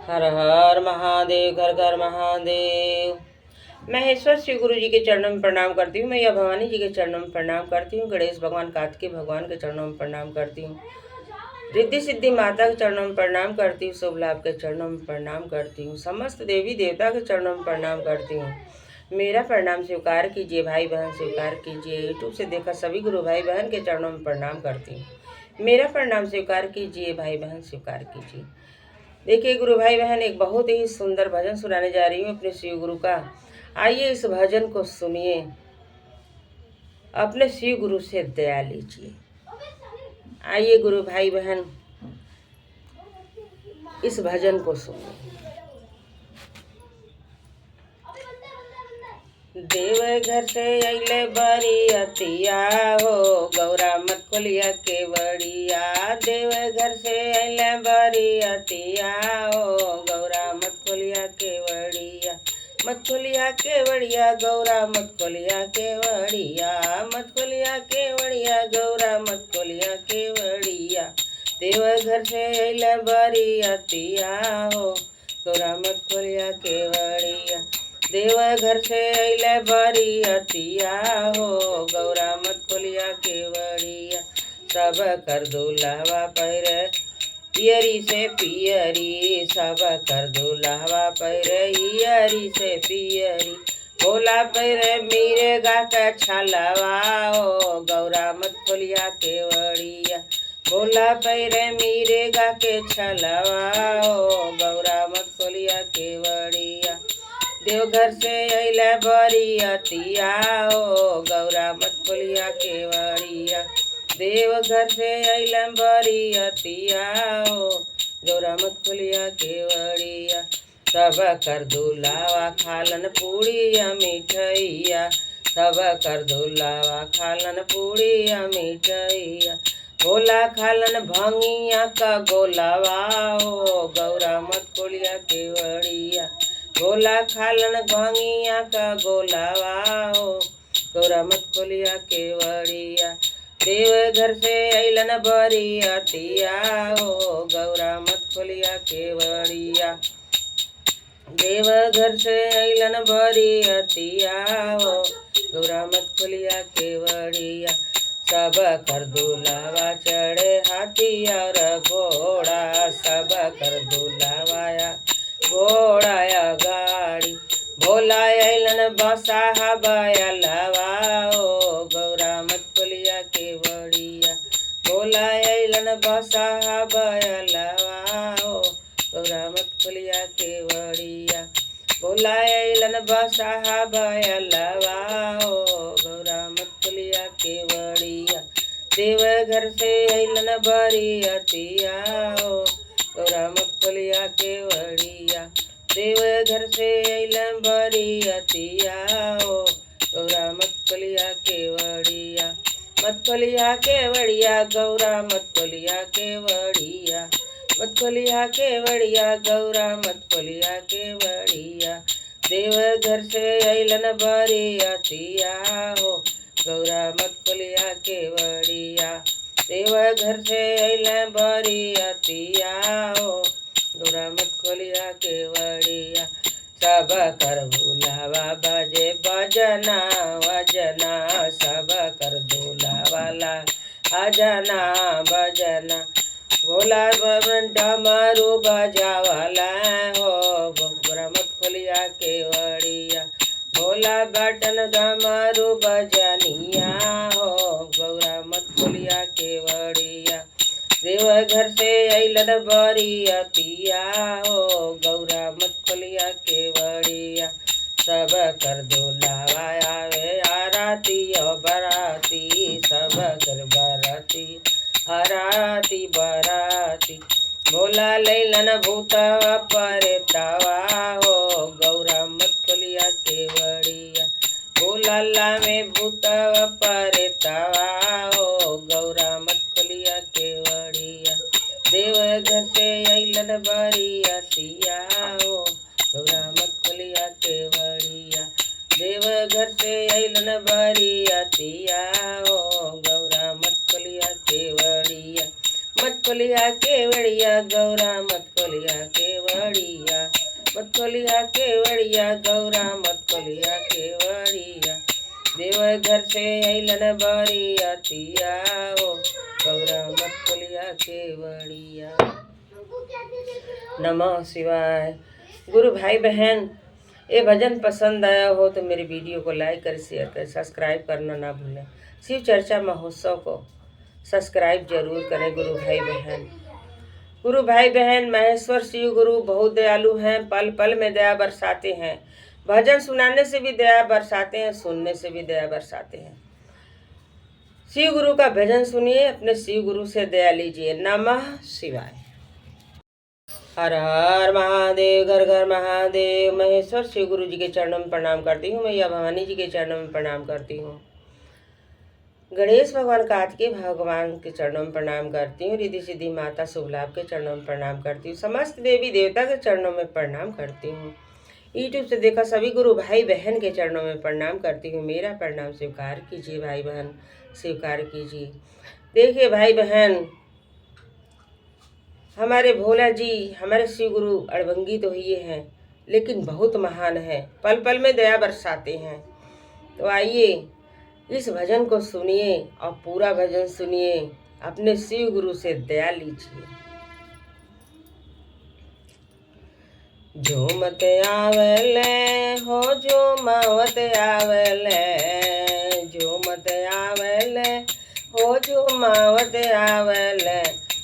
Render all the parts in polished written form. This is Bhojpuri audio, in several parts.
हर हर महादेव, घर घर महादेव। महेश्वर श्री गुरु जी के चरणों में प्रणाम करती हूँ। मैया भवानी जी के चरणों में प्रणाम करती हूँ। गणेश भगवान, कार्तिकेय भगवान के चरणों में प्रणाम करती हूँ। रिद्धि सिद्धि माता के चरणों में प्रणाम करती हूँ। शुभ लाभ के चरणों में प्रणाम करती हूँ। समस्त देवी देवता के चरणों में प्रणाम करती हूँ। मेरा प्रणाम स्वीकार कीजिए भाई बहन, स्वीकार कीजिए। यूट्यूब से देखा सभी गुरु भाई बहन के चरणों में प्रणाम करती हूँ। मेरा प्रणाम स्वीकार कीजिए भाई बहन, स्वीकार कीजिए। देखिए गुरु भाई बहन, एक बहुत ही सुंदर भजन सुनाने जा रही हूँ अपने शिव गुरु का। आइए इस भजन को सुनिए, अपने शिव गुरु से दया लीजिए। आइए गुरु भाई बहन, इस भजन को सुनिए। देवघर से अइले बरियतिया हो, गौरा मत खोलिया केवड़िया। देवघर से अइले बरियतिया हो, गौरा मत खोलिया केवड़िया। मत खोलिया केवड़िया गौरा, मत खोलिया केवड़िया। मत खोलिया केवड़िया गौरा, मत खोलिया केवड़िया। देवघर से अइले बरियतिया हो, गौरा मत खोलिया केवड़िया। देवघर से अइले बरियतिया हो, गौरा मत खोलिया केवड़िया। सब कर दुल्हवा पैरे पियरी से पियरी, सब कर दुल्हवा पैरे हियरी से पियरी। भोला पैरे मीरे गा के छलवा हो, गौरा मत खोलिया केवड़िया। भोला पैरे मीरे गा के छलवा हो, गौरा मत खोलिया केवड़िया। देवघर से अइले बरियतिया हो, गौरा मत खोलिया केवड़िया। देवघर से अइले बरियतिया हो, गौरा मत खोलिया केवड़िया। सब कर दुल्हवा खालन पूड़िया मिठैया। सब कर दुल्हवा खालन पूड़िया मिठैया। भोला खालन भंगिया का गोलावा हो, गौरा मत खोलिया केवड़िया। भोला खालन भांगिया का गोलावा हो, गौरा मत खोलिया केवड़िया। देवघर से अइलन बरियतिया हो, गौरा मत खोलिया केवड़िया। देवघर से अइलन बरियतिया हो, गौरा मत खोलिया केवड़िया। सब कर दुल्हवा चढ़े हाथी और घोड़ा। सब कर दुल्हवाया घोड़ाया गाड़ी। भोला अइलन बसाहा बैलवा हो, गौरा मत खोलिया केवड़िया। भोला अइलन बसाहा बैलवा हो, गौरा मत खोलिया केवड़िया। भोला अइलन बसाहा बैलवा हो, गौरा मत खोलिया केवड़िया। देवघर से अइलन बरियतिया हो, गौरा मत खोलिया केवड़िया। देवघर से अइलन बरियतिया हो, गौरा मत खोलिया केवड़िया। मत खोलिया केवड़िया गौरा, मत खोलिया केवड़िया। मत खोलिया केवड़िया गौरा, मत खोलिया केवड़िया। देवघर से अइलन बरियतिया हो, गौरा मत खोलिया केवड़िया। देवघर से अइले बरियतिया हो, गौरा मत खोलिया केवड़िया। सब कर भुलावा बाजे बजना वजना। सब कर दुल्हवाला अजना बजना। भोला डमरू बजावाला हो, गौरा मत खोलिया केवड़िया। भोला बटन डमरू बजनिया हो, गौरा मत खोलिया केवड़िया। देवघर से अइलन बरियतिया हो, गौरा मत खोलिया केवड़िया। सब कर दुल्हवा आवे आरती बराती। सब कर बराती आरती बराती। भोला लैलन भूतवा परेतवा हो, गौरा मत खोलिया केवड़िया। भोला लामे भूतवा परेतवा हो, गौरा मत खोलिया केवड़िया। देवघर से अइलन बरियतिया हो, गौरा मत खोलिया केवड़िया। देवघर से अइलन बरियतिया हो, गौरा मत खोलिया केवड़िया। मत खोलिया केवड़िया गौरा, मत खोलिया केवड़िया। केवड़िया, मत खोलिया केवड़िया गौरा मत खोलिया केवड़िया। देव घर से अइलन बरियतिया ओ गौरा मत खोलिया केवड़िया। नमः शिवाय। गुरु भाई बहन, ये भजन पसंद आया हो तो मेरे वीडियो को लाइक कर, शेयर कर, सब्सक्राइब करना ना भूलें। शिव चर्चा महोत्सव को सब्सक्राइब जरूर करें। गुरु भाई बहन, महेश्वर शिव गुरु बहुत दयालु हैं, पल पल में दया बरसाते हैं। भजन सुनाने से भी दया बरसाते हैं, सुनने से भी दया बरसाते हैं। शिव गुरु का भजन सुनिए, अपने शिव गुरु से दया लीजिए। नमः शिवाय। हर हर महादेव, घर घर महादेव। महेश्वर शिव गुरु जी के चरणों में प्रणाम करती हूँ। मैया भवानी जी के चरणों में प्रणाम करती हूँ। गणेश भगवान कार्तिकेय भगवान के चरणों में प्रणाम करती हूँ। रिद्धि सिद्धि माता शुभ लाभ के चरणों में प्रणाम करती हूँ। समस्त देवी देवता के चरणों में प्रणाम करती हूँ। यूट्यूब से देखा सभी गुरु भाई बहन के चरणों में प्रणाम करती हूँ। मेरा प्रणाम स्वीकार कीजिए भाई बहन, स्वीकार कीजिए। देखिए भाई बहन, हमारे भोला जी, हमारे शिव गुरु अड़भंगी तो ये हैं, लेकिन बहुत महान है, पल पल में दया बरसाते हैं। तो आइए इस भजन को सुनिए और पूरा भजन सुनिए, अपने शिव गुरु से दया लीजिए। झूमत आवेले हो झूमत आवेले, झूमत आवेले हो झूमत आवेले।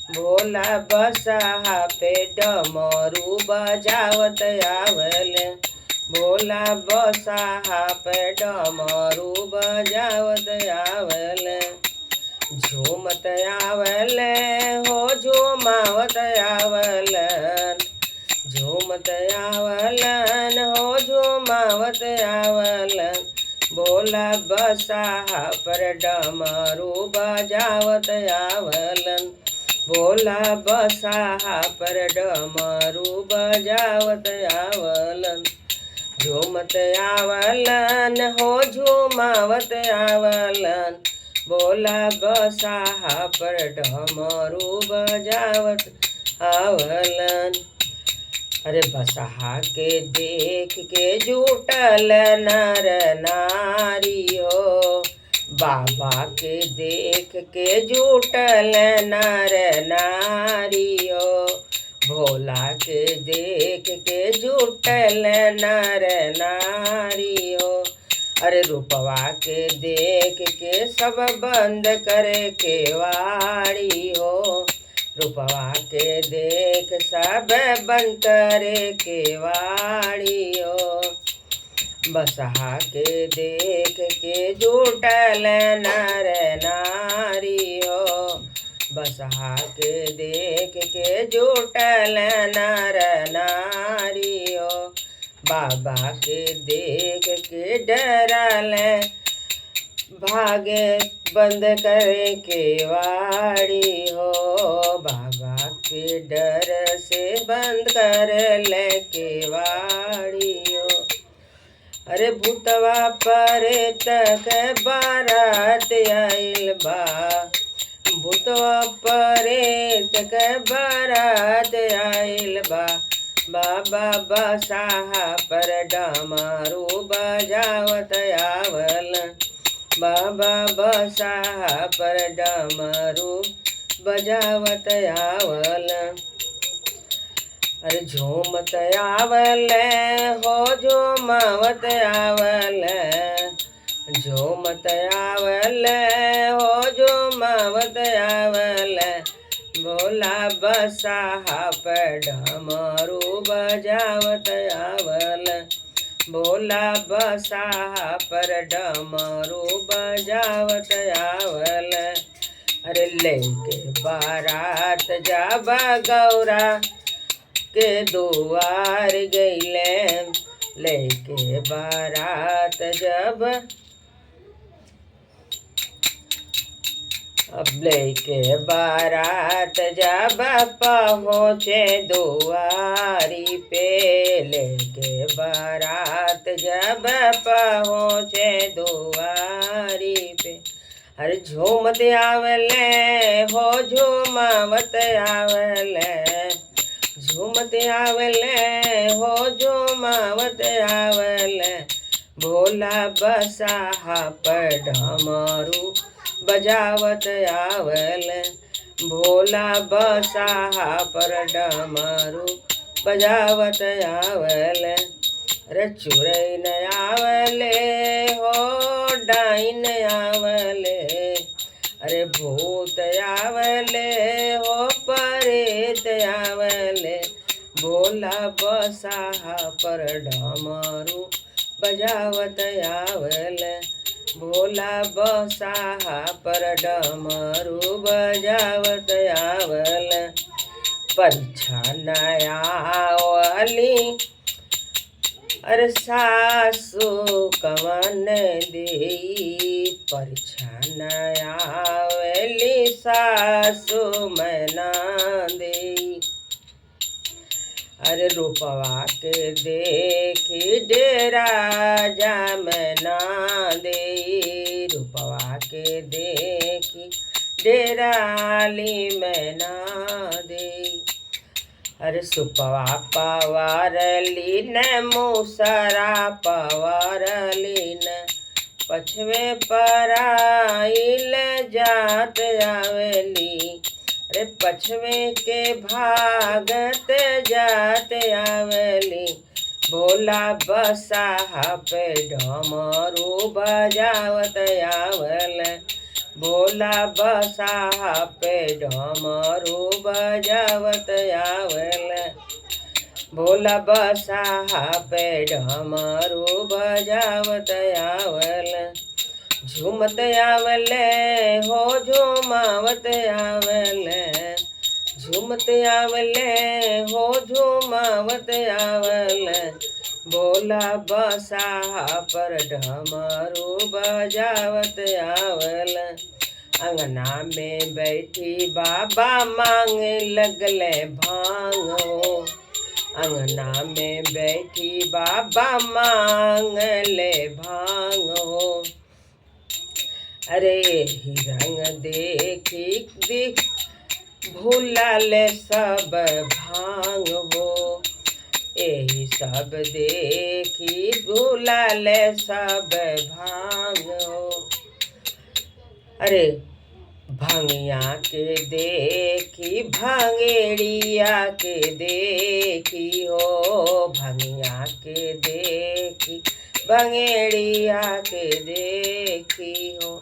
भोला बसहा पे डमरू बजावत आवेले, भोला बसहा पे डमरू बजावत आवेले। झूमत आवेले हो झूमावत आवेलन, झूमत आवेलन हो झूमावत आवेलन। भोला बसहा पर डमरू बजावत आवेलन, भोला बसहा पर डमरू बजावत आवेलन। झूमत आवेलन हो झूमावत आवेलन, भोला बसहा पर डमरू बजावत आवेलन। अरे बसहा के देख के जुटल नर नारी हो, बाबा के देख के जुटल नर नारी हो। भोला के देख के जुटल नर नारी हो। अरे रूपवा के देख के सब बंद करे केवाड़ी हो, रूपवा के देख सब बंद करे केवाड़ी हो। बसहा के देख के जुटल नर नारी हो, बसहा के देख के जुटल नर नारी हो। बाबा के देख के डरल भागे बंद करे केवाड़ी हो, बाबा के डर से बंद कर ले केवाड़ी हो। अरे भूतवा परे तक बारात आइल बा, भूतवा परे तक बारात आइल बा। बाबा बसहा पर डमरू बजावत आवेलन, बाबा बसहा पर डमरू बजावत आवेलन। अरे झूमत आवेले हो झूमावत आवेले, झूमत आवेले हो झूमावत आवेले। भोला बसहा पर डमरू बजावत आवेले, भोला बसहा पर डमरू बजावत आवेले। अरे लेके बारात जाबा गौरा के दुआर गईले, लेके बारात जब अब लेके बारात जब पहुँचे दुआरी पे, लेके बारात जब पहुँचे दुआरी पे। अरे झूमत आवेले हो झूमावत आवेले, झूमते आवले हो झूमावत आवले भोला बसाहा पर डमरू बजावत आवले भोला बसाहा पर डमरू बजावत आवले अरे चुरैन आवले हो डाइन आवले अरे भूत आवले हो परेत आवले भोला बसाहा पर डमरू बजावत आवले भोला बसाहा पर डमरू बजावत आवले परीक्षा नया वाली अरे सासु कवन देई परीक्षा नया वाली सासु मैना देई अरे रूपवा के देखी डेरा जा मैना देई रूपवा के देखी डेराली मैना देई अरे सुपवा पवारली न मूसरा पवारली न पछवे पराइल जात आवेली अरे पछवे के भागत जात आवेली भोला बसाहा पे डमरू बजावत आवले भोला बसाहा पे डमरू बजावत आवले भोला बसाहा पे डमरू बजावत आवले झूमत आवले हो झूमावत आवले झूमत आवले हो झूमावत आवले भोला बसाहा पर डमरू बजावत आवले अंगना में बैठी बाबा मांगे लगले भांग हो अंगना में बैठी बाबा मांगले भांग हो अरे ही रंग देखी दिख भूलाले सब भांग हो यही सब देखी भूलाले सब भांग हो अरे भांगिया के देखी भांगेड़िया के देखी हो भांगिया के देखी भांगेड़िया के देखी हो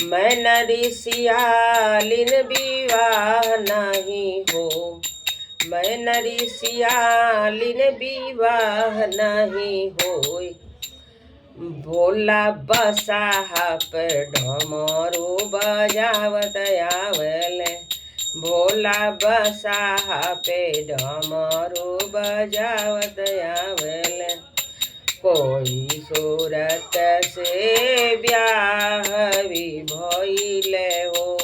मैं नरी सियालिन विवाह नहीं हो मैं नरी सियालिन विवाह नहीं होय भोला बसाहा पर डमरू बजावत आवले भोला बसाहा पे डमरू बजावत आवले कोई सूरत से ब्याह भी भइले हो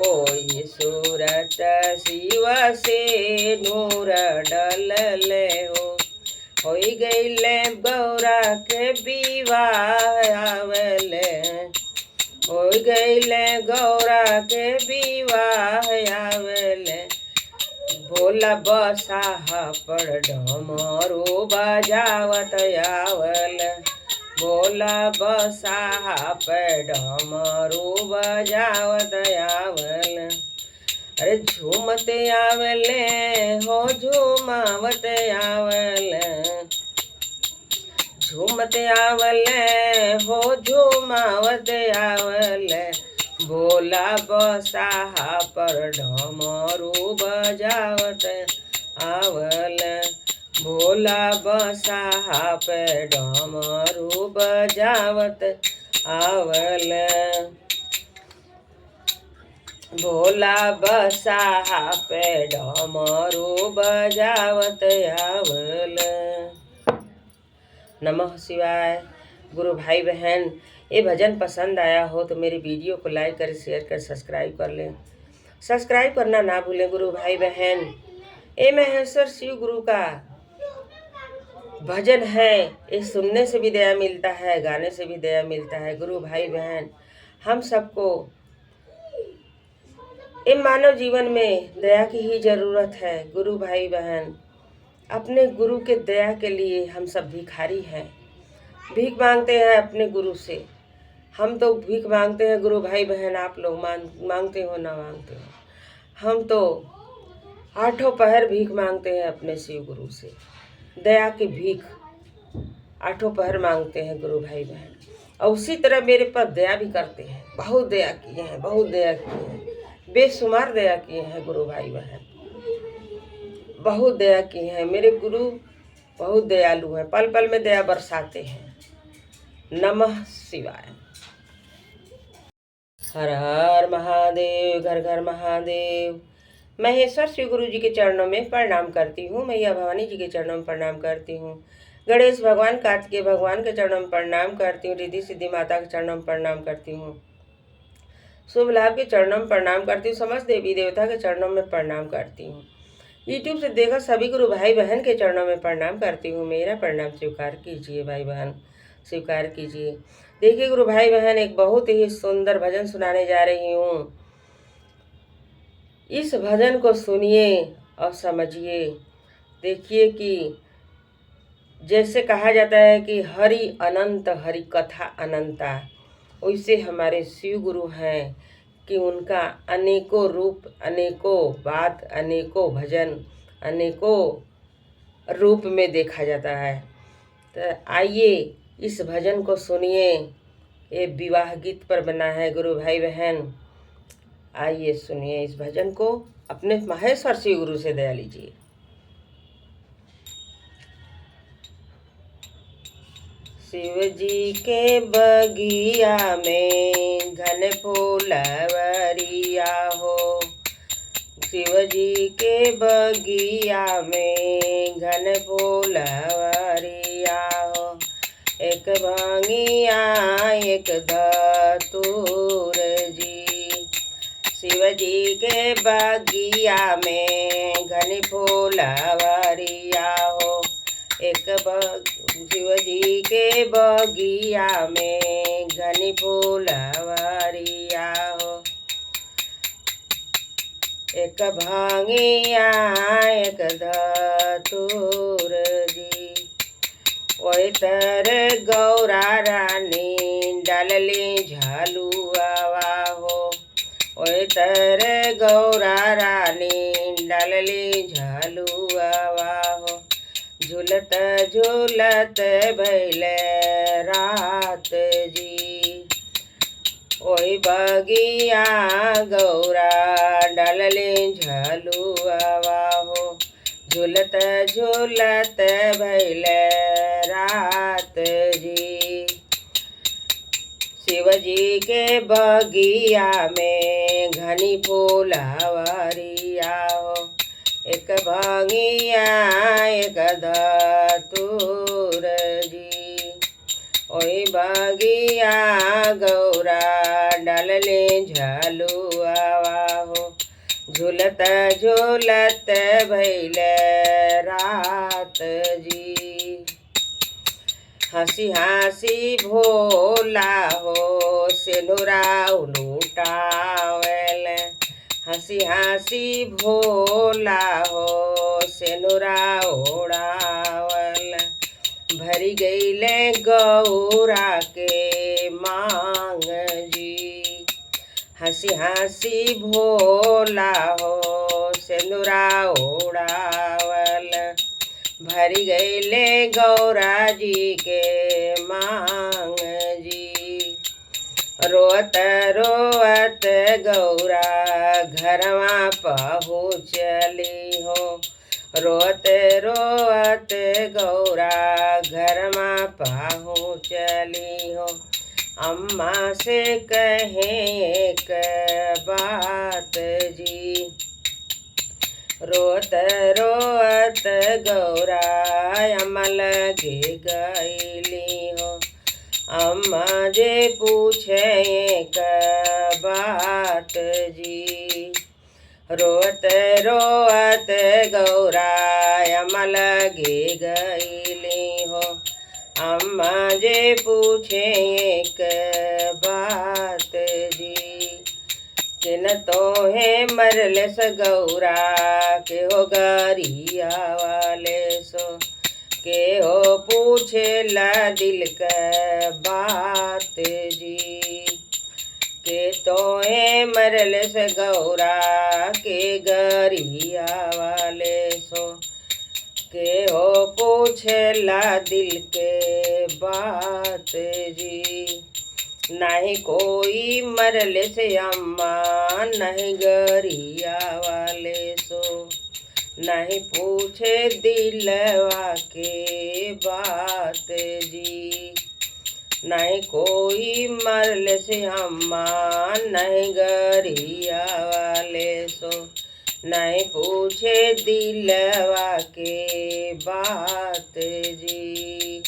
कोई सूरत शिव से नूर डलले हो गईले गौरा के विवाह आवले हो गईले गौरा के विवाह आवले भोला बसाहा पर डमरू बजावत आवले भोला बसाहा पर डमरू बजावत आवले अरे झूमते आवले हो झूमावत आवले झूमते आवले हो झूमावत आवले भोला बसाहा पर डमरू बजावत आवले भोला बसाहा पे डमरू बजावत आवले भोला बसाहा पे डमरू बजावत आवले। नमः शिवाय। गुरु भाई बहन, ये भजन पसंद आया हो तो मेरी वीडियो को लाइक कर, शेयर कर, सब्सक्राइब कर लें। सब्सक्राइब करना ना भूलें गुरु भाई बहन। ये महेश्वर शिव गुरु का भजन है, ये सुनने से भी दया मिलता है, गाने से भी दया मिलता है। गुरु भाई बहन, हम सबको इन मानव जीवन में दया की ही ज़रूरत है। गुरु भाई बहन, अपने गुरु के दया के लिए हम सब भिखारी हैं। भीख मांगते हैं अपने गुरु से। हम तो भीख मांगते हैं गुरु भाई बहन, आप लोग मांगते हो ना मांगते हो। हम तो आठों पहर भीख मांगते हैं अपने शिव गुरु से। दया की भीख आठों पहर मांगते हैं गुरु भाई बहन। और उसी तरह मेरे पर दया भी करते हैं। बहुत दया किए हैं, बहुत दया किए हैं, बेशुमार दया किए हैं गुरु भाई बहन। बहुत दया की हैं मेरे गुरु, बहुत दयालु हैं, पल पल में दया बरसाते हैं। नमः शिवाय। हर हर महादेव, घर घर महादेव। महेश्वर शिव गुरु जी के चरणों में प्रणाम करती हूँ। मैया भवानी जी के चरणों में प्रणाम करती हूँ। गणेश भगवान, कार्तिकेय भगवान के चरणों में प्रणाम करती हूँ। रिद्धि सिद्धि माता के चरणों में प्रणाम करती हूँ। शुभ लाभ के चरणों में प्रणाम करती हूँ। समस्त देवी देवता के चरणों में प्रणाम करती हूँ। यूट्यूब से देखा सभी गुरु भाई बहन के चरणों में प्रणाम करती हूँ। मेरा प्रणाम स्वीकार कीजिए भाई बहन, स्वीकार कीजिए। देखिए गुरु भाई बहन, एक बहुत ही सुंदर भजन सुनाने जा रही हूँ। इस भजन को सुनिए और समझिए। देखिए कि जैसे कहा जाता है कि हरि अनंत, हरि कथा अनंता, वैसे हमारे शिव गुरु हैं कि उनका अनेकों रूप, अनेकों बात, अनेकों भजन, अनेकों रूप में देखा जाता है। तो आइए इस भजन को सुनिए। ये विवाह गीत पर बना है गुरु भाई बहन। आइए सुनिए इस भजन को, अपने महेश्वर शिव गुरु से दया लीजिए। शिव जी के बगिया में घन फूलवरिया हो। शिव जी के बगिया में घन फूलवरिया हो। एक भांगिया एक धतूर जी। शिव जी के बगिया में घन फूलवरिया हो। एक शिव जी के बगिया में घनी फूलवरिया हो। एक भांगिया एक धतूर जी। वही तर गौरा रानी डालली झलुआवा हो। वही तर गौरा रानी डालली झलुआवा हो। झूलत झूलत भैले रात जी। ओही बगिया गौरा डालले झलुआवा हो। झूलत झूलत भैले रात जी। शिव जी के बगिया में घनी फूलवरिया हो। एक भांगिया एक धतूर जी। ओही बगिया गौरा डालले झलुआवा हो। झूलत झूलत भैले रात जी। हंसी हंसी भोला हो सिनुरा लुटावेल। हंसी हंसी भोला हो सिनुरा उड़ावल। भरी गईले गौरा के मांग जी। हंसी हंसी भोला हो सिनुरा उड़ावल। भरी गईले गौरा जी के मांग जी। रोत रोत गौरा घरवा पहुँचली हो। रोत रोत गौरा घरवा पहुँचली हो। अम्मा से कहे एक बात जी। रोत रोत गौरा अम्मा लगे गईली हो। अम्मा जे पूछे एक बात जी। रोत रोत गौरा अम्मा लगे गईली हो। अम्मा जे पूछे एक बात जी। के न तो है मरले स गौरा के हो गरिया वाले सो के हो पूछे ला दिल का बात जी के तो है मरले स गौरा के गरिया वाले सो के हो पूछे ला दिल के बात जी नहीं कोई मरले से अम्मा नहीं गरिया वाले सो नहीं पूछे दिलवा के बात जी नहीं कोई मरले से अम्मा नहीं गरिया वाले सो नहीं पूछे दिलवा के बात जी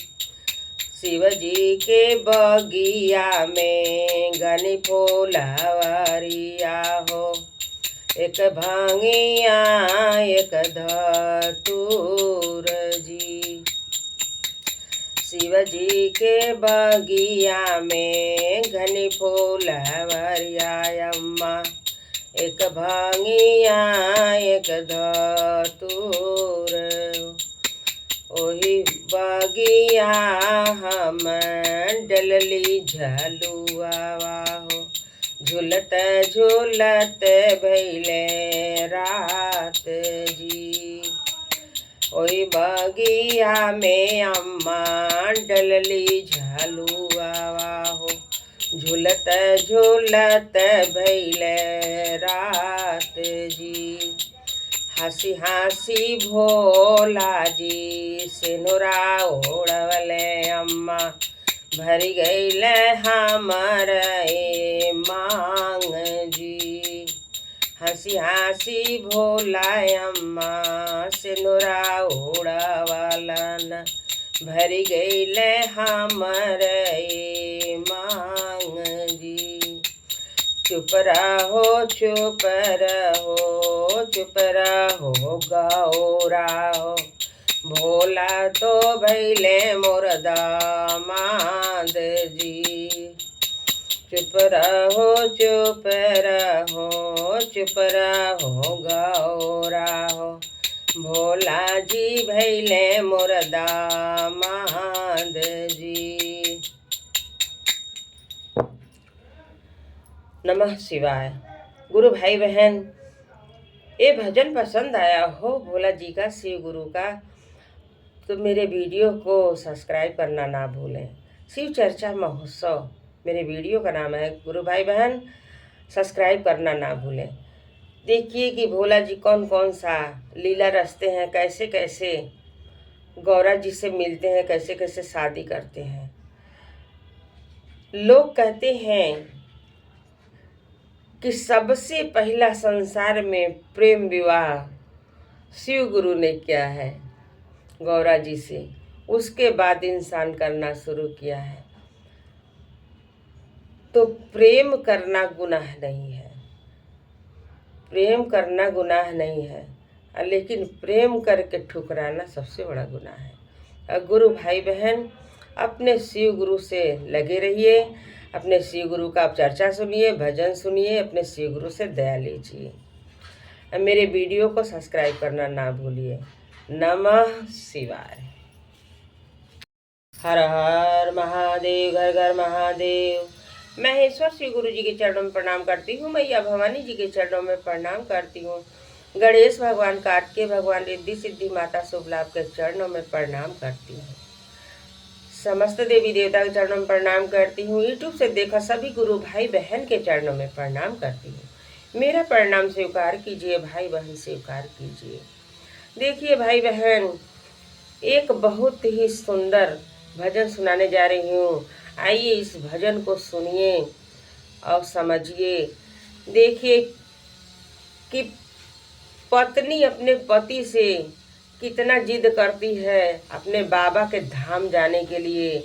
शिव जी के बगिया में गनी फूलवरिया हो एक भांगिया एक धतूर जी शिव जी के बगिया में घनी फूलवरिया अम्मा एक भांगिया एक धतूर ओही बगिया हम डलली झलुआ हो झूलत झूलत भैले रात जी ओही बगिया में अम्मा डलली झलुआ हो झूलत झूलत भैले रात जी हंसी हंसी भोला जी सिनुरा ओढ़वले अम्मा भरी गईले हमर मांग जी हंसी हंसी भोला अम्मा सिनुरा ओढ़वलन भरी गईले हमर मांग जी चुप रहो चुप रहो चुप रहो गौरा हो भोला तो भैले मोर दामाद जी चुप रहो चुप रहो चुप रहो गौरा हो भोला जी भैले मोर दामाद जी। नमः शिवाय। गुरु भाई बहन, ये भजन पसंद आया हो भोला जी का, शिव गुरु का, तो मेरे वीडियो को सब्सक्राइब करना ना भूलें। शिव चर्चा महोत्सव मेरे वीडियो का नाम है। गुरु भाई बहन सब्सक्राइब करना ना भूलें। देखिए कि भोला जी कौन कौन सा लीला रचते हैं, कैसे कैसे गौरा जी से मिलते हैं, कैसे कैसे शादी करते हैं। लोग कहते हैं कि सबसे पहला संसार में प्रेम विवाह शिव गुरु ने किया है गौरा जी से, उसके बाद इंसान करना शुरू किया है। तो प्रेम करना गुनाह नहीं है, प्रेम करना गुनाह नहीं है, लेकिन प्रेम करके ठुकराना सबसे बड़ा गुनाह है। और गुरु भाई बहन अपने शिव गुरु से लगे रहिए, अपने शिव गुरु का आप चर्चा सुनिए, भजन सुनिए, अपने शिव गुरु से दया लीजिए। मेरे वीडियो को सब्सक्राइब करना ना भूलिए। नमः शिवाय। हर हर महादेव, घर घर महादेव। महेश्वर श्री गुरु जी के चरणों में प्रणाम करती हूँ। मैया भवानी जी के चरणों में प्रणाम करती हूँ। गणेश भगवान, कार्तिकेय भगवान, रिद्धि सिद्धि माता शुभ लाभ के चरणों में प्रणाम करती हूँ। समस्त देवी देवता के चरणों में प्रणाम करती हूँ। यूट्यूब से देखा सभी गुरु भाई बहन के चरणों में प्रणाम करती हूँ। मेरा प्रणाम स्वीकार कीजिए, भाई बहन स्वीकार कीजिए। देखिए भाई बहन, एक बहुत ही सुंदर भजन सुनाने जा रही हूँ। आइए इस भजन को सुनिए और समझिए। देखिए कि पत्नी अपने पति से कितना जिद करती है अपने बाबा के धाम जाने के लिए,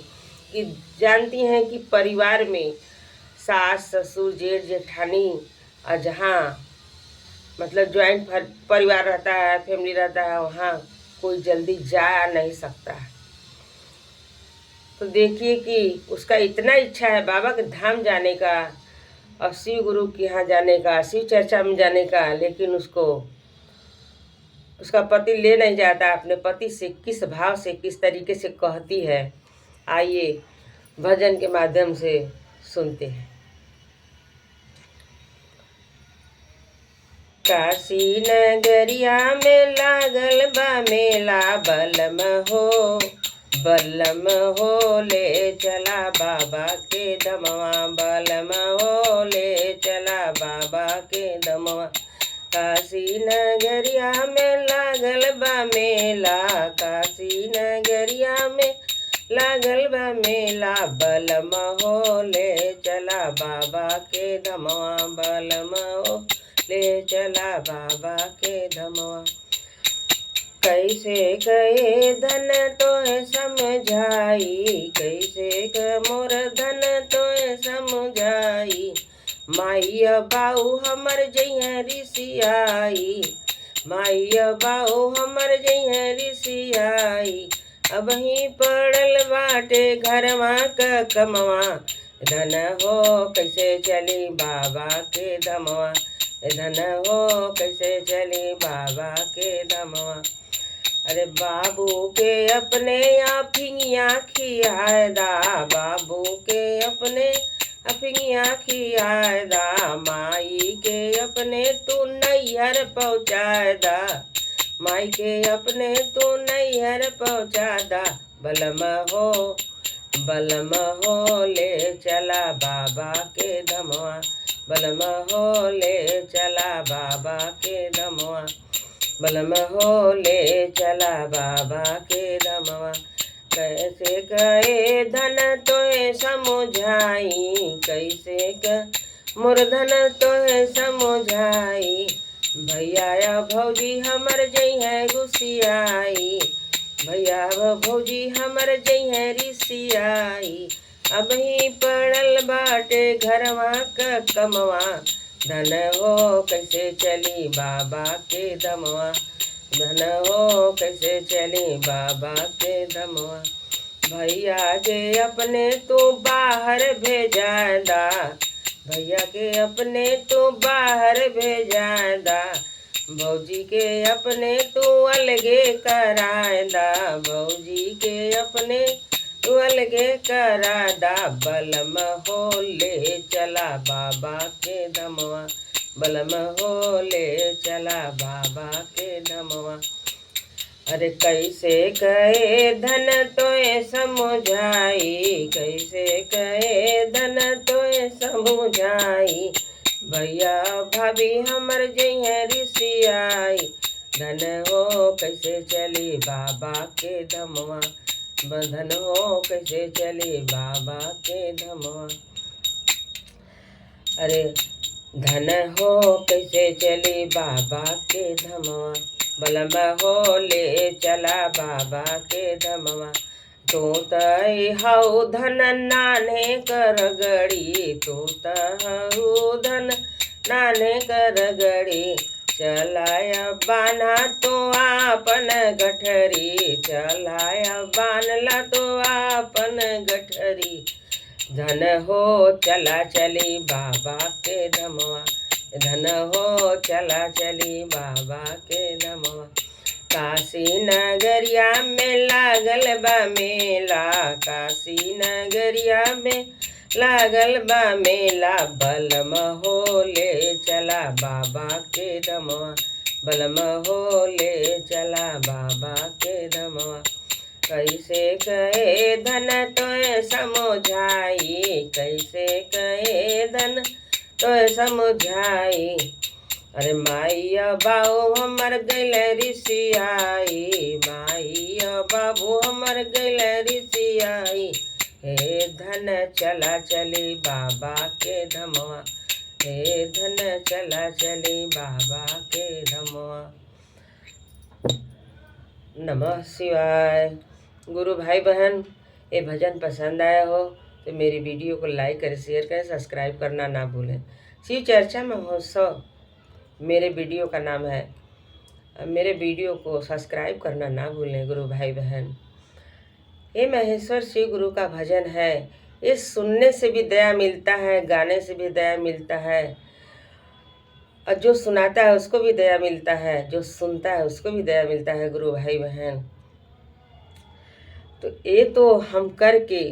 कि जानती हैं कि परिवार में सास ससुर जेठ जेठानी और जहाँ मतलब ज्वाइंट परिवार रहता है, फैमिली रहता है, वहाँ कोई जल्दी जा नहीं सकता। तो देखिए कि उसका इतना इच्छा है बाबा के धाम जाने का, और शिव गुरु के यहाँ जाने का, शिव चर्चा में जाने का, लेकिन उसका पति ले नहीं जाता। अपने पति से किस भाव से, किस तरीके से कहती है, आइए भजन के माध्यम से सुनते हैं। काशी नगरिया में लागल बा मेला, बलम हो ले चला बाबा के धमवा, बलम हो ले चला बाबा के धमवा। काशी नगरिया में लागल बा मेला, काशी नगरिया में लागल बा मेला, बलम हो ले चला बाबा के धमवा, बलम हो ले चला बाबा के धमवा। कैसे कहे धन तोय समझाई, कैसे क मोर धन तोय समझाई, माइया बाऊ हमर जइह ऋषियाई, माइया बाऊ हमर जइह ऋषियाई। अब ही पड़ल बाटे घरवा क कमवा, धन हो कैसे चली बाबा के धमवा, धन हो कैसे चली बाबा के धमवा। अरे बाबू के अपने अफिंगिया खियादा, बाबू के अपने अफिंगिया खियादा, माई के अपने तू नैहर पहुँचादा, माई के अपने तू नैहर पहुँचादा। बलम हो ले चला बाबा के धमवा, बलम हो ले चला बाबा के धमवा, बलम हो ले चला बाबा के धमवा। कैसे कहे धन तोय समझाई, कैसे क मोर धन तोय समझाई, भैया भौजी हमर जइह गुसियाई, भैया भौजी हमर जइह ऋषियाई। अब ही पड़ल बाटे घरवा क कमवा, धन हो कैसे चली बाबा के धमवा, धन हो कैसे चली बाबा के धमवा। भैया के अपने तू बाहर भेजादा, भैया के अपने तू बाहर भेजादा, भौजी के अपने तू अलगे करादा, भौजी के अपने तू अलगे करादा। बलम हो ले चला बाबा के धमवा, बलम हो ले चला बाबा के धमवा। अरे कैसे कहे धन तोय समझाई, कैसे कहे धन तोय समझाई, भैया भाभी हमर जइह ऋषियाई। धन हो कैसे चली बाबा के धमवा, धन हो कैसे चली बाबा के धमवा। अरे धन हो कैसे चली बाबा के धमवा, बलम हो ले चला बाबा के धमवा। तू तई हऊ धन नाने कर गड़ी, तू तऊ धन नाने कर गड़ी, चलाया बाना तो आपन गठरी, चलाया बानला तो आपन गठरी। धन हो चला चली बाबा के धमवा, धन हो चला चली बाबा के धमवा। काशी नगरिया में लागल बा मेला, काशी नगरिया में लागल बा मेला, बलम हो ले चला बाबा के धमवा, बलम हो ले चला बाबा के धमवा। कैसे कहे धन तोय समझाई, कैसे कहे धन तोय समझाई। अरे माइया बाबू हमर गइल ऋषियाई, माइया बाबू हमर गइल ऋषियाई। हे धन चला चली बाबा के धमवा, हे धन चला चली बाबा के धमवा। नमः शिवाय। गुरु भाई बहन, ये भजन पसंद आया हो तो मेरी वीडियो को लाइक करें, शेयर करें, सब्सक्राइब करना ना भूलें। शिव चर्चा महोत्सव मेरे वीडियो का नाम है, मेरे वीडियो को सब्सक्राइब करना ना भूलें गुरु भाई बहन। ये महेश्वर शिव गुरु का भजन है, ये सुनने से भी दया मिलता है, गाने से भी दया मिलता है, और जो सुनाता है उसको भी दया मिलता है, जो सुनता है उसको भी दया मिलता है गुरु भाई बहन। तो ये तो हम करके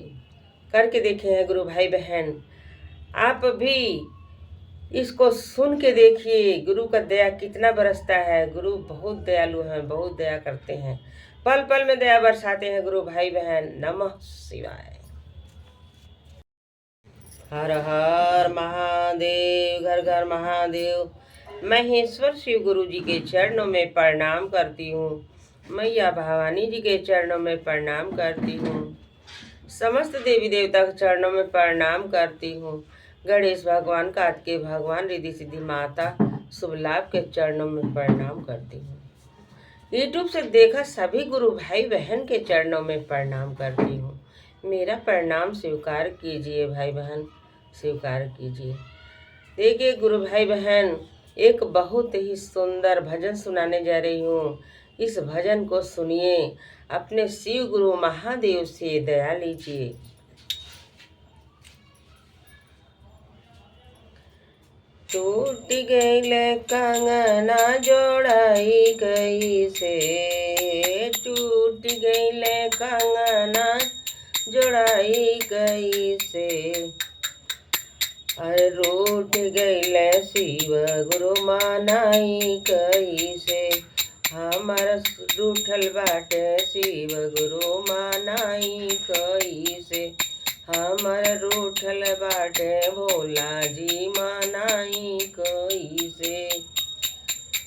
करके देखे हैं गुरु भाई बहन। आप भी इसको सुन के देखिए, गुरु का दया कितना बरसता है। गुरु बहुत दयालु हैं, बहुत दया करते हैं, पल पल में दया बरसाते हैं गुरु भाई बहन। नमः शिवाय। हर हर महादेव, घर घर महादेव। महेश्वर शिव गुरु जी के चरणों में प्रणाम करती हूँ। मैया भवानी जी के चरणों में प्रणाम करती हूँ। समस्त देवी देवता के चरणों में प्रणाम करती हूँ। गणेश भगवान, कार्तिकेय भगवान, रिद्धि सिद्धि माता, शुभ लाभ के चरणों में प्रणाम करती हूँ। यूट्यूब से देखा सभी गुरु भाई बहन के चरणों में प्रणाम करती हूँ। मेरा प्रणाम स्वीकार कीजिए भाई बहन, स्वीकार कीजिए। देखिए गुरु भाई बहन, एक बहुत ही सुंदर भजन सुनाने जा रही हूँ। इस भजन को सुनिए, अपने शिव गुरु महादेव से दया लीजिए। टूट गईल कंगना जोड़ाई कैसे, टूट गईल कंगना जोड़ाई कैसे, अरे रूठ गईल शिव गुरु मानाई कैसे, हमार रूठल बाटे शिव गुरु मानाई कैसे, हमार रूठल बाटे भोला जी मानाई कैसे।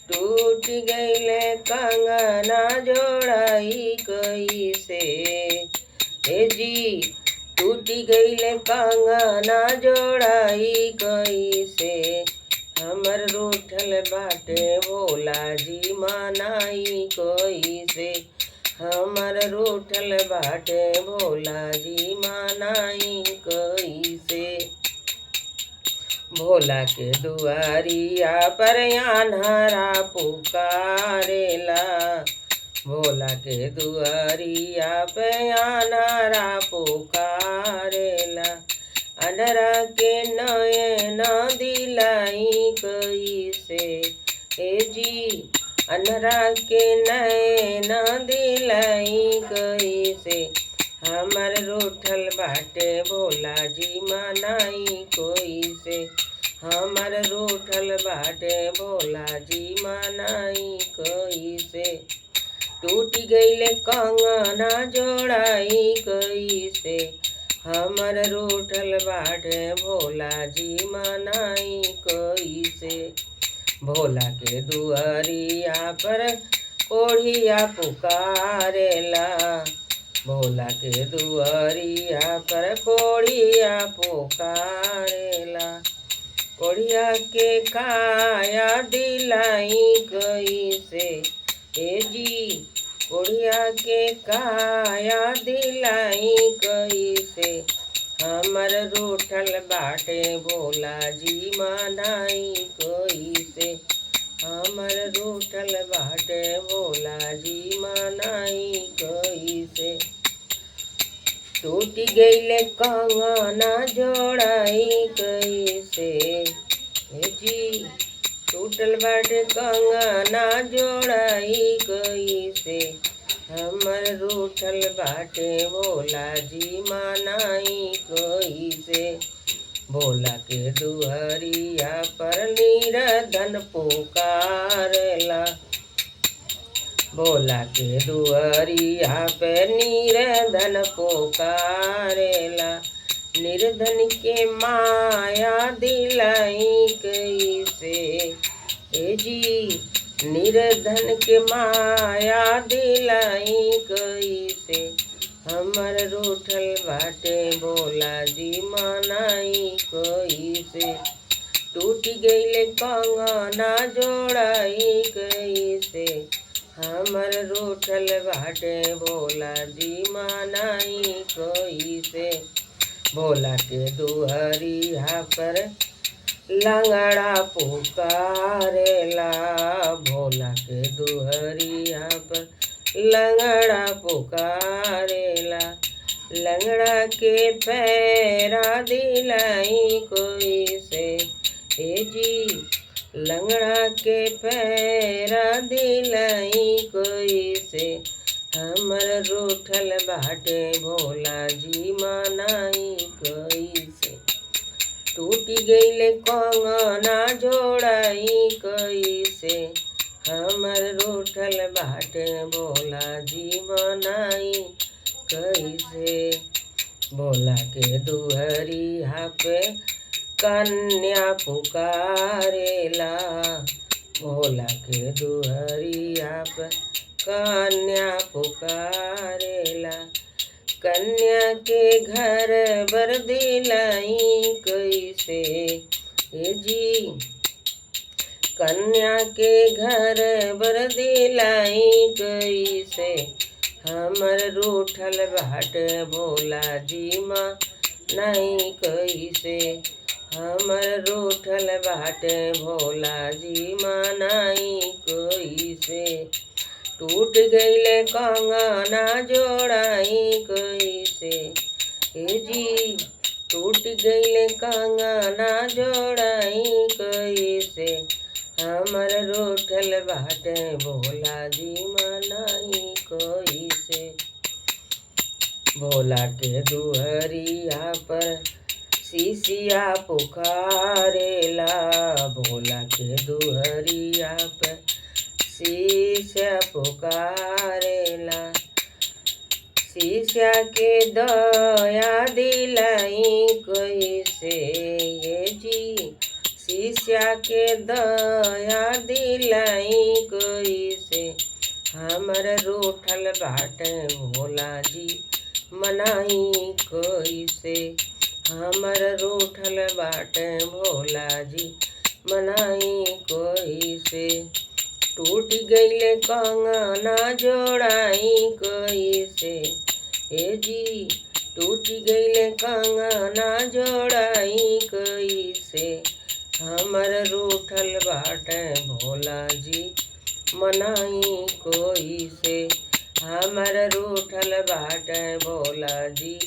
टूट गईले कंगना जोड़ाई कैसे, हे जी टूट गईले कंगना जोड़ाई कैसे, हमर रूठल बाटे भोला जी मानाई कैसे, हमर रूठल बाटे भोला जी मानाई कैसे। भोला के दुआरिया पर आन्हरा पुकारेला, भोला के दुआरिया पे आन्हरा पुकारेला, अनरा के नयन दिलाई कैसे, हे जी अनरा के नयन दिलाई कैसे, हमर रूठल बाटे भोला जी मानाई कैसे, हमर रूठल बाटे भोला जी मानाई कैसे। टूट गईले कंगना जोड़ाई कैसे, हमर रूठल बाटे भोला जी मानाई कैसे। भोला के दुआरिया पर कोढ़िया पुकारेला, भोला के दुआरिया पर कोढ़िया पुकारेला, कोढ़िया के काया दिलाई कैसे, हे जी कोढ़िया के काया दिलाई कैसे, हमर रूठल बाटे भोला जी मानाई कैसे, हमर रूठल बाटे भोला जी मानाई कैसे। टूट गईले कंगना जोड़ाई कैसे, हे जी टूटल बाटे कंगना जोड़ाई कैसे, हमर रूठल बाटे भोला जी मानाई कैसे। भोला के दुआरिया पर निरधन पुकारला, भोला के दुआरिया पे निरधन पुकारेला, निर्धन के माया दिलाई कैसे, हे जी निर्धन के माया दिलाई कैसे, हमर रूठल बाटे भोला जी मानाई कैसे। टूट गईले कंगना जोड़ाई कैसे, हमर रूठल बाटे भोला जी मानाई कैसे। भोला के दुआरिया पर लंगड़ा पुकारेला, भोला के दुआरिया पर लंगड़ा पुकारेला, लंगड़ा के पैरा दिलाई कोई से। हे जी लंगड़ा के पैरा दिलाई कोई से। हमर रूठल बाटे भोला जी मनाई कोई से। टूटी गईले कंगना जोड़ाई कोई से। हमर रूठल बाटे भोला जी मनाई कैसे। भोला के दुहरिया पे कन्या पुकारेला। भोला के दुहरिया पे कन्या पुकारेला। कन्या के घर बर दिलाई कैसे। हे जी कन्या के घर बर दिलाई कैसे। हमर रूठल बाट भोला जी मनाई कैसे। हमर रूठल बाट भोला जी मनाई कैसे। टूट गईले कंगना जोड़ाई कैसे। हे जी टूट गईले कंगना जोड़ाई कैसे। हमर रूठल बाट भोला जी मनाई कैसे। भोला के दुहरिया पर सीसिया पुकारेला। भोला के दुहरिया पर सीसिया पुकारेला। सीसिया के दया दिलाई कैसे। ये जी सीसिया के दया दिलाई कैसे। हमर रूठल बाट भोला जी मनाई कैसे। हमर रूठल बाट भोला जी मनाई कैसे। टूट गईले कंगना जोड़ाई कैसे। हे जी टूट गईले कंगना जोड़ाई कैसे। हमर रूठल बाट भोला जी मनाई कैसे। हमर रूठल बाट भोला जी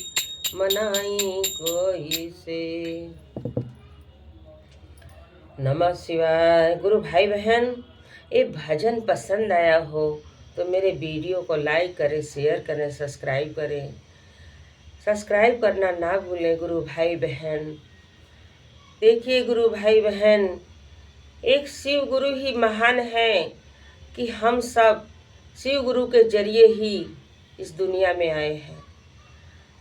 मनाई कैसे। नमः शिवाय। गुरु भाई बहन ये भजन पसंद आया हो तो मेरे वीडियो को लाइक करें, शेयर करें, सब्सक्राइब करें। सब्सक्राइब करना ना भूलें गुरु भाई बहन। देखिए गुरु भाई बहन एक शिव गुरु ही महान है कि हम सब शिव गुरु के जरिए ही इस दुनिया में आए हैं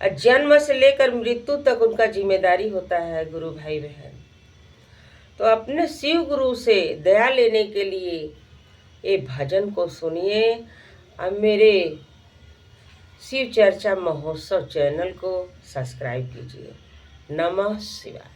और जन्म से लेकर मृत्यु तक उनका जिम्मेदारी होता है गुरु भाई बहन। तो अपने शिव गुरु से दया लेने के लिए ये भजन को सुनिए और मेरे शिव चर्चा महोत्सव चैनल को सब्सक्राइब कीजिए। नमः शिवाय।